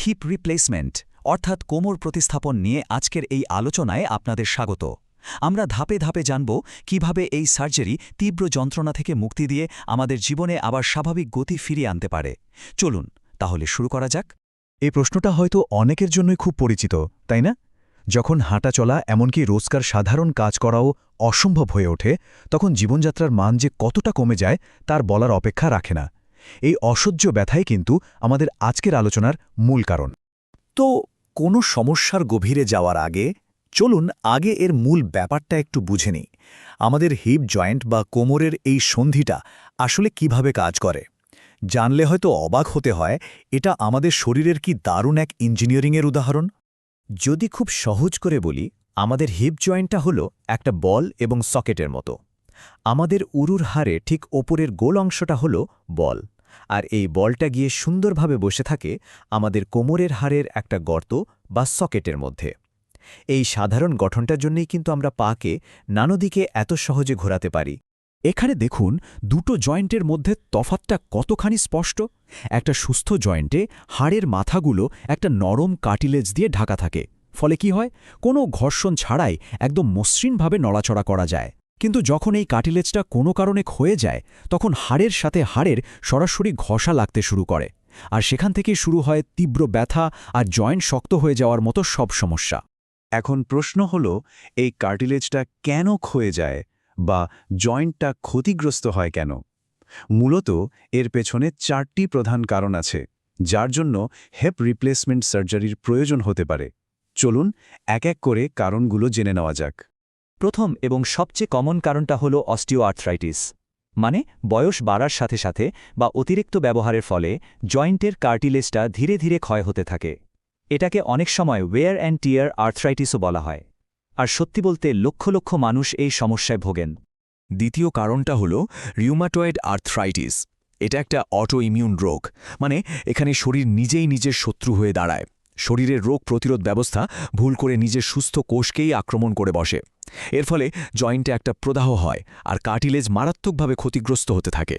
Hip replacement অর্থাৎ কোমর প্রতিস্থাপন নিয়ে আজকের এই আলোচনায় আপনাদের স্বাগত। আমরা ধাপে ধাপে জানব কিভাবে এই সার্জারি তীব্র যন্ত্রণা থেকে মুক্তি দিয়ে আমাদের জীবনে আবার স্বাভাবিক গতি ফিরিয়ে আনতে পারে। চলুন তাহলে শুরু করা যাক। এই প্রশ্নটা হয়তো অনেকের জন্যই খুব পরিচিত, তাই না? যখন হাঁটা চলা এমনকি রোজকার সাধারণ কাজ করাও অসম্ভব হয়ে ওঠে, তখন জীবনযাত্রার মান যে কতটা কমে যায় তার বলার অপেক্ষা রাখে না। এই অসহ্য ব্যথাই কিন্তু আমাদের আজকের আলোচনার মূল কারণ। তো কোনো সমস্যার গভীরে যাওয়ার আগে চলুন আগে এর মূল ব্যাপারটা একটু বুঝে নিই। আমাদের হিপ জয়েন্ট বা কোমরের এই সন্ধিটা আসলে কিভাবে কাজ করে। জানলে হয়তো অবাক হতে হয়, এটা আমাদের শরীরের কি দারুণ এক ইঞ্জিনিয়ারিংয়ের উদাহরণ। যদি খুব সহজ করে বলি, আমাদের হিপ জয়েন্টটা হলো একটা বল এবং সকেটের মতো। আমাদের উরুর হাড়ে ঠিক ওপরের গোল অংশটা হলো বল, আর এই বলটা গিয়ে সুন্দরভাবে বসে থাকে আমাদের কোমরের হাড়ের একটা গর্ত বা সকেটের মধ্যে। এই সাধারণ গঠনটার জন্যই কিন্তু আমরা পাকে নানাদিকে এত সহজে ঘোরাতে পারি। এখানে দেখুন দুটো জয়েন্টের মধ্যে তফাৎটা কতখানি স্পষ্ট। একটা সুস্থ জয়েন্টে হাড়ের মাথাগুলো একটা নরম কার্টিলেজ দিয়ে ঢাকা থাকে, ফলে কি হয়, কোনো ঘর্ষণ ছাড়াই একদম মসৃণভাবে নড়াচড়া করা যায়। কিন্তু যখন এই কার্টিলেজটা কোনো কারণে ক্ষয়ে যায়, তখন হাড়ের সাথে হাড়ের সরাসরি ঘষা লাগতে শুরু করে, আর সেখান থেকেই শুরু হয় তীব্র ব্যথা আর জয়েন্ট শক্ত হয়ে যাওয়ার মতো সব সমস্যা। এখন প্রশ্ন হল, এই কার্টিলেজটা কেন ক্ষয়ে যায় বা জয়েন্টটা ক্ষতিগ্রস্ত হয় কেন? মূলত এর পেছনে 4টি প্রধান কারণ আছে, যার জন্য হিপ রিপ্লেসমেন্ট সার্জারির প্রয়োজন হতে পারে। চলুন এক এক করে কারণগুলো জেনে নেওয়া যাক। প্রথম এবং সবচেয়ে কমন কারণটা হলো অস্টিওআর্থ্রাইটিস, মানে বয়স বাড়ার সাথে সাথে বা অতিরিক্ত ব্যবহারের ফলে জয়েন্টের কার্টিলেজটা ধীরে ধীরে ক্ষয় হতে থাকে। এটাকে অনেক সময় ওয়্যার অ্যান্ড টিয়ার আর্থ্রাইটিসও বলা হয়। আর সত্যি বলতে লক্ষ লক্ষ মানুষ এই সমস্যায় ভোগেন। দ্বিতীয় কারণটা হল রিউমাটয়েড আর্থ্রাইটিস। এটা একটা অটো ইমিউন রোগ, মানে এখানে শরীর নিজেই নিজের শত্রু হয়ে দাঁড়ায়। শরীরের রোগ প্রতিরোধ ব্যবস্থা ভুল করে নিজের সুস্থ কোষকেই আক্রমণ করে বসে। এর ফলে জয়েন্টে একটা প্রদাহ হয় আর কার্টিলেজ মারাত্মকভাবে ক্ষতিগ্রস্ত হতে থাকে।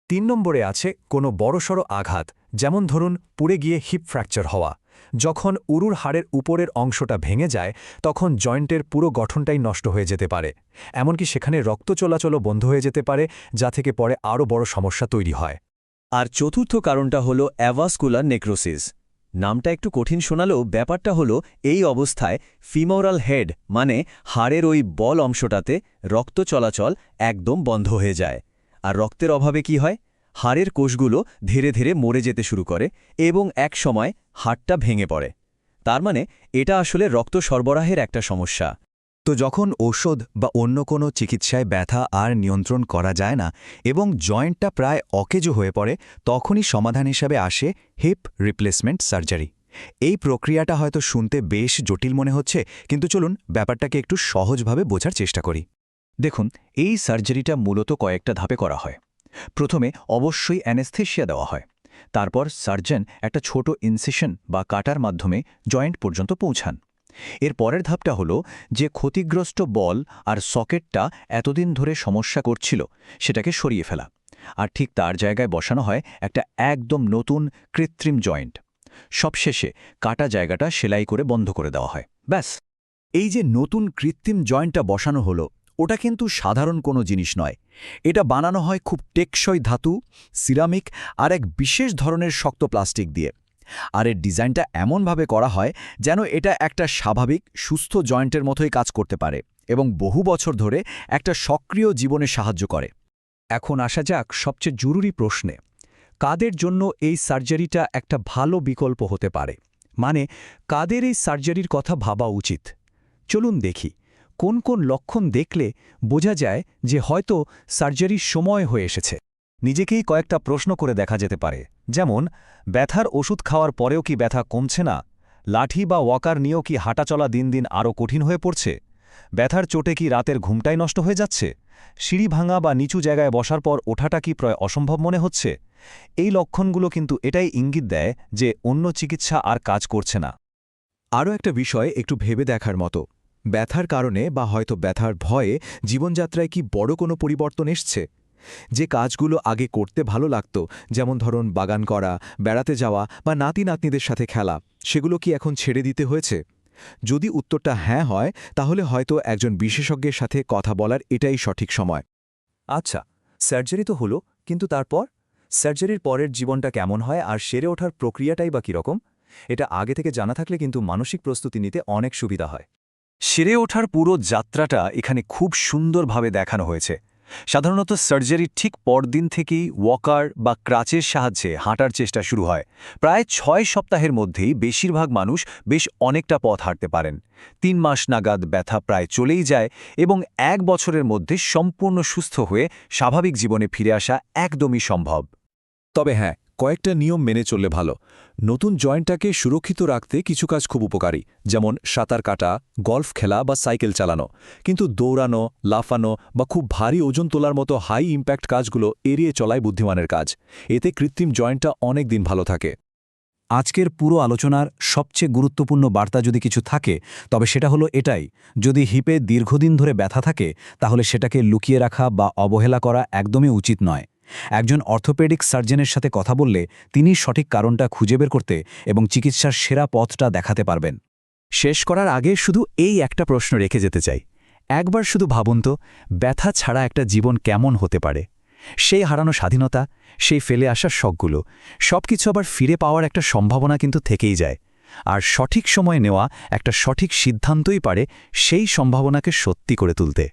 3 নম্বরে আছে কোনো বড়সড় আঘাত, যেমন ধরুন পুড়ে গিয়ে হিপ ফ্র্যাকচার হওয়া। যখন উরুর হাড়ের উপরের অংশটা ভেঙে যায়, তখন জয়েন্টের পুরো গঠনটাই নষ্ট হয়ে যেতে পারে। এমনকি সেখানে রক্ত চলাচলও বন্ধ হয়ে যেতে পারে, যা থেকে পরে আরও বড় সমস্যা তৈরি হয়। আর চতুর্থ কারণটা হলো অ্যাভাস্কুলার নেক্রোসিস। নামটা একটু কঠিন শোনালেও ব্যাপারটা হলো, এই অবস্থায় ফিমোরাল হেড মানে হাড়ের ওই বল অংশটাতে রক্ত চলাচল একদম বন্ধ হয়ে যায়। আর রক্তের অভাবে কি হয়, হাড়ের কোষগুলো ধীরে ধীরে মরে যেতে শুরু করে এবং এক সময় হাড়টা ভেঙে পড়ে। তার মানে এটা আসলে রক্ত সরবরাহের একটা সমস্যা। তো যখন ঔষধ বা অন্য কোনো চিকিৎসায় ব্যথা আর নিয়ন্ত্রণ করা যায় না এবং জয়েন্টটা প্রায় অকেজো হয়ে পড়ে, তখনই সমাধান হিসাবে আসে হিপ রিপ্লেসমেন্ট সার্জারি। এই প্রক্রিয়াটা হয়তো শুনতে বেশ জটিল মনে হচ্ছে, কিন্তু চলুন ব্যাপারটাকে একটু সহজভাবে বোঝার চেষ্টা করি। দেখুন, এই সার্জারিটা মূলত কয়েকটা ধাপে করা হয়। প্রথমে অবশ্যই অ্যানেস্থেশিয়া দেওয়া হয়। তারপর সার্জন একটা ছোট ইনসিশন বা কাটার মাধ্যমে জয়েন্ট পর্যন্ত পৌঁছান। এর পরের ধাপটা হলো যে ক্ষতিগ্রস্ত বল আর সকেটটা এতদিন ধরে সমস্যা করছিল সেটাকে সরিয়ে ফেলা, আর ঠিক তার জায়গায় বসানো হয় একটা একদম নতুন কৃত্রিম জয়েন্ট। সবশেষে কাটা জায়গাটা সেলাই করে বন্ধ করে দেওয়া হয়। ব্যাস। এই যে নতুন কৃত্রিম জয়েন্টটা বসানো হলো, ওটা কিন্তু সাধারণ কোনো জিনিস নয়। এটা বানানো হয় খুব টেকসই ধাতু, সিরামিক আর এক বিশেষ ধরনের শক্ত প্লাস্টিক দিয়ে। আর এর ডিজাইনটা এমনভাবে করা হয় যেন এটা একটা স্বাভাবিক সুস্থ জয়েন্টের মতোই কাজ করতে পারে এবং বহু বছর ধরে একটা সক্রিয় জীবনে সাহায্য করে। এখন আসা যাক সবচেয়ে জরুরি প্রশ্নে, কাদের জন্য এই সার্জারিটা একটা ভালো বিকল্প হতে পারে, মানে কাদের এই সার্জারির কথা ভাবা উচিত। চলুন দেখি কোন কোন লক্ষণ দেখলে বোঝা যায় যে হয়তো সার্জারির সময় হয়ে এসেছে। নিজেকেই কয়েকটা প্রশ্ন করে দেখা যেতে পারে, যেমন ব্যথার ওষুধ খাওয়ার পরেও কি ব্যথা কমছে না? লাঠি বা ওয়াকার নিয়েও কি হাঁটাচলা দিন দিন আরও কঠিন হয়ে পড়ছে? ব্যথার চোটে কি রাতের ঘুমটাই নষ্ট হয়ে যাচ্ছে? সিঁড়ি ভাঙা বা নিচু জায়গায় বসার পর ওঠাটা কি প্রায় অসম্ভব মনে হচ্ছে? এই লক্ষণগুলো কিন্তু এটাই ইঙ্গিত দেয় যে অন্য চিকিৎসা আর কাজ করছে না। আরও একটা বিষয় একটু ভেবে দেখার মতো, ব্যথার কারণে বা হয়তো ব্যথার ভয়ে জীবনযাত্রায় কি বড় কোনো পরিবর্তন এসছে? যে কাজগুলো আগে করতে ভালো লাগতো, যেমন ধরুন বাগান করা, বেড়াতে যাওয়া বা নাতি-নাতনিদের সাথে খেলা, সেগুলো কি এখন ছেড়ে দিতে হয়েছে? যদি উত্তরটা হ্যাঁ হয়, তাহলে হয়তো একজন বিশেষজ্ঞের সাথে কথা বলার এটাই সঠিক সময়। আচ্ছা, সার্জারি তো হলো, কিন্তু তারপর সার্জারির পরের জীবনটা কেমন হয় আর সেরে ওঠার প্রক্রিয়াটাই বা কীরকম? এটা আগে থেকে জানা থাকলে কিন্তু মানসিক প্রস্তুতি নিতে অনেক সুবিধা হয়। সেরে ওঠার পুরো যাত্রাটা এখানে খুব সুন্দরভাবে দেখানো হয়েছে। সাধারণত সার্জারির ঠিক পরদিন থেকেই ওয়াকার বা ক্রাচের সাহায্যে হাঁটার চেষ্টা শুরু হয়। প্রায় 6 সপ্তাহের মধ্যেই বেশিরভাগ মানুষ বেশ অনেকটা পথ হাঁটতে পারেন। 3 মাস নাগাদ ব্যথা প্রায় চলেই যায় এবং 1 বছরের মধ্যে সম্পূর্ণ সুস্থ হয়ে স্বাভাবিক জীবনে ফিরে আসা একদমই সম্ভব। তবে হ্যাঁ, কয়েকটা নিয়ম মেনে চললে ভালো। নতুন জয়েন্টটাকে সুরক্ষিত রাখতে কিছু কাজ খুব উপকারী, যেমন সাঁতার কাটা, গল্ফ খেলা বা সাইকেল চালানো। কিন্তু দৌড়ানো, লাফানো বা খুব ভারী ওজন তোলার মতো হাই ইম্প্যাক্ট কাজগুলো এড়িয়ে চলাই বুদ্ধিমানের কাজ। এতে কৃত্রিম জয়েন্টটা অনেক দিন ভালো থাকে। আজকের পুরো আলোচনার সবচেয়ে গুরুত্বপূর্ণ বার্তা যদি কিছু থাকে, তবে সেটা হলো এটাই: যদি হিপে দীর্ঘদিন ধরে ব্যথা থাকে, তাহলে সেটাকে লুকিয়ে রাখা বা অবহেলা করা একদমই উচিত নয়। একজন অর্থোপেডিক সার্জনের সাথে কথা বললে তিনি সঠিক কারণটা খুঁজে বের করতে এবং চিকিৎসার সেরা পথটা দেখাতে পারবেন। শেষ করার আগে শুধু এই একটা প্রশ্ন রেখে যেতে চাই। একবার শুধু ভাবুন তো, ব্যথা ছাড়া একটা জীবন কেমন হতে পারে? সেই হারানো স্বাধীনতা, সেই ফেলে আসা শখগুলো, সবকিছু আবার ফিরে পাওয়ার একটা সম্ভাবনা কিন্তু থেকেই যায়। আর সঠিক সময়ে নেওয়া একটা সঠিক সিদ্ধান্তই পারে সেই সম্ভাবনাকে সত্যি করে তুলতে।